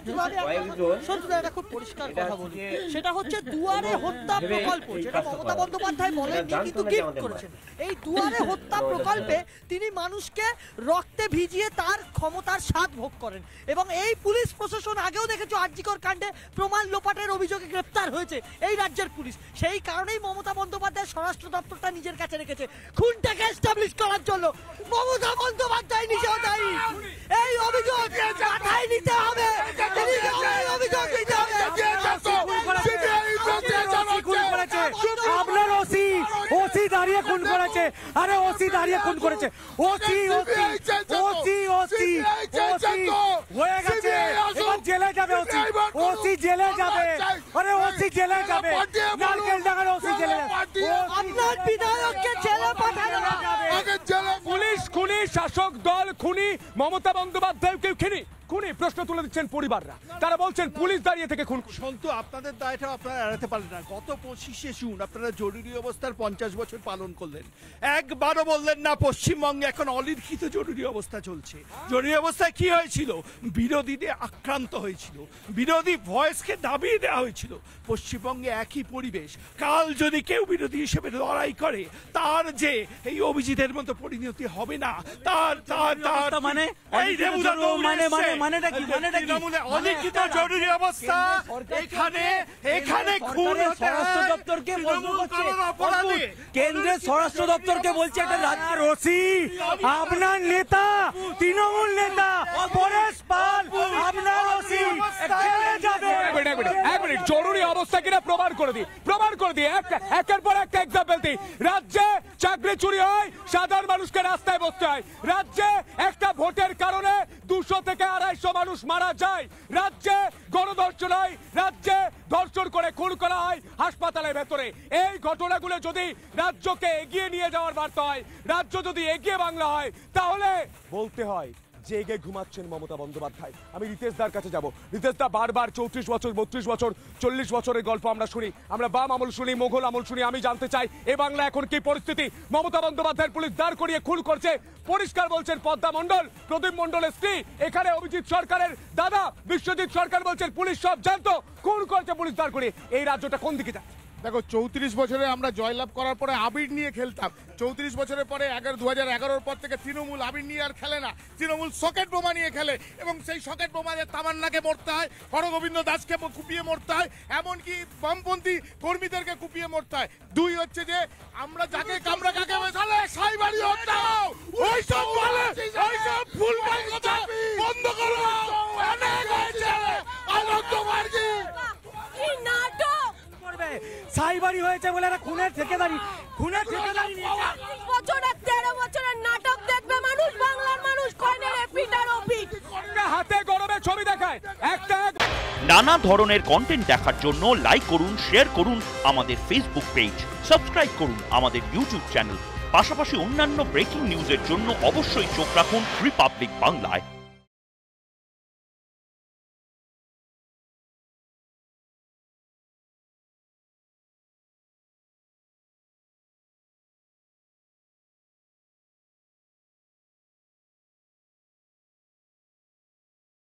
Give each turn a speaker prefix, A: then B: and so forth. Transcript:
A: একটা খুব পরিষ্কার কথা বলি, সেটা হচ্ছে দুয়ারে হত্যা প্রকল্প, যেটা মমতা বন্দ্যোপাধ্যায় বলেননি কিন্তু গিফট করেছেন। এই দুয়ারে হত্যা প্রকল্পে তিনি মানুষকে রক্তে ভিজিয়ে তার ক্ষমতার স্বাদ ভোগ করেন এবং এই পুলিশ প্রশাসন আগেও দেখেছো আরজিকর কাণ্ডে প্রমাণ লোপাটের অভিযোগে গ্রেফতার হয়েছে এই রাজ্যের পুলিশ। সেই কারণেই মমতা বন্দ্যোপাধ্যায় স্বরাষ্ট্র দপ্তরটা নিজের কাছে রেখেছে খুনটাকে এস্টাবলিশ করার জন্য। মমতা বন্দ্যোপাধ্যায় নিজেও দায়ী, এই অভিযোগ মাথায় নিতে হবে, অভিযোগ নিতে হবে।
B: আপনার ওসি দাঁড়িয়ে খুন করেছে, আরে ওসি দাঁড়িয়ে খুন করেছে, ওসি হয়ে গেছে, এবার জেলে যাবে ওসি জেলে যাবে, আরে ওসি জেলে যাবে, নারকেল ডাঙার ওসি জেলে যাবে,
A: আপনার বিধায়ককে জেলে পাঠানো হবে।
C: পুলিশ খুনি, শাসক দল খুনি, মমতা বন্দ্যোপাধ্যায়কে খুনি প্রশ্ন তুলে দিচ্ছেন পরিবাররা। তারা বলছেন পুলিশ দাঁড়িয়ে থেকে খুন।
D: সন্তু, আপনাদের দায়টা আপনারা এড়াতে পারলেন না। গত 25শে জুন আপনারা জরুরি অবস্থার 50 বছর পালন করলেন, একবারও বললেন না পশ্চিমবঙ্গে এখন অলিখিত জরুরি অবস্থা চলছে। জরুরি অবস্থায় কি হয়েছিল? বিরোধীদের আক্রান্ত হয়েছিল, বিরোধী ভয়েসকে দাবিয়ে দেওয়া হয়েছিল। পশ্চিমবঙ্গে একই পরিবেশ, কাল যদি কেউ বিরোধী হিসেবে লড়াই করে তার যে এই অভিজিতের মতো পরিণতি হবে না, তার
B: মানে মানেটা কি?
D: অলিখিত জরুরি অবস্থা এখানে খুন
B: স্বরাষ্ট্র দপ্তরকে কেন্দ্রের স্বরাষ্ট্র দপ্তরকে বলছে একটা রাজ্যের ওসি, আপনার নেতা তৃণমূল নেতা পরেশ পাল আপনার ওসি যাবে।
C: এক মিনিট, জরুরি অবস্থা কিনা প্রমাণ করে দিই একের পর একটা এক্সাম্পল দিই। রাজ্যে চাকরি চুরি হয়, সাধারণ মানুষকে রাস্তায় বসতে হয়। রাজ্যে একটা ভোটের কারণে 200 থেকে 250 মানুষ মারা যায়। রাজ্যে গণধর্ষণ হয়, রাজ্যে ধর্ষণ করে খুন করা হয় হাসপাতালের ভেতরে। এই ঘটনাগুলো যদি রাজ্যকে এগিয়ে নিয়ে যাওয়ার বার্তা হয়, রাজ্য যদি এগিয়ে বাংলা হয়, তাহলে বলতে হয় জেগে ঘুমাচ্ছেন মমতা বন্দ্যোপাধ্যায়। আমি রিতেশ দার কাছে যাব। রিতেশ দা, বারবার 34 বছর 32 বছর 40 বছরের গল্প আমরা শুনি, আমরা বাম আমল শুনি, মোঘল আমল শুনি। আমি জানতে চাই এ বাংলা এখন কি পরিস্থিতি? মমতা বন্দ্যোপাধ্যায়ের পুলিশ দাঁড় করিয়ে খুন করছে, পরিষ্কার বলছেন পদ্মা মণ্ডল, প্রদীপ মণ্ডলের স্ত্রী, এখানে অভিজিৎ সরকারের দাদা বিশ্বজিৎ সরকার বলছেন পুলিশ সব জানতো, খুন করছে পুলিশ দাঁড় করিয়ে। এই রাজ্যটা কোন দিকে যায়?
E: দেখো, 34 বছরে আমরা জয়লাভ করার পরে আবির নিয়ে খেলতাম। 34 বছরের পরে 2011 পর থেকে তৃণমূল আবির নিয়ে আর খেলে না, তৃণমূল সকেট বোমা নিয়ে খেলে এবং সেই সকেট বোমাতে তামান্নাকে মরতে হয়, হরগোবিন্দ দাসকে কুপিয়ে মরতে হয়, এমনকি বামপন্থী কর্মীদেরকে কুপিয়ে মরতে হয়। দুই হচ্ছে যে আমরা যাকে কামরা কাকে মেশালে সাইবাড়ি হটাও, ওইসব বলে ওইসব ফুলবাই কথা বন্ধ করো। অনেক হয়েছে আনন্দমার্গী
A: কি নাটক
B: করবে, সাইবাড়ি হয়েছে বলে একটা খুনের ঠিকাদারি
A: বছরে 13 বছরের নাটক দেখবে মানুষ, বাংলার মানুষ কয়নের পিটার অপিট
C: হাতে গরমে ছবি দেখায় একটা।
F: নানা ধরনের কন্টেন্ট দেখার জন্য লাইক করুন, শেয়ার করুন আমাদের ফেসবুক পেজ, সাবস্ক্রাইব করুন আমাদের ইউটিউব চ্যানেল। পাশাপাশি অন্যান্য ব্রেকিং নিউজের জন্য অবশ্যই চোখ রাখুন রিপাবলিক বাংলায়।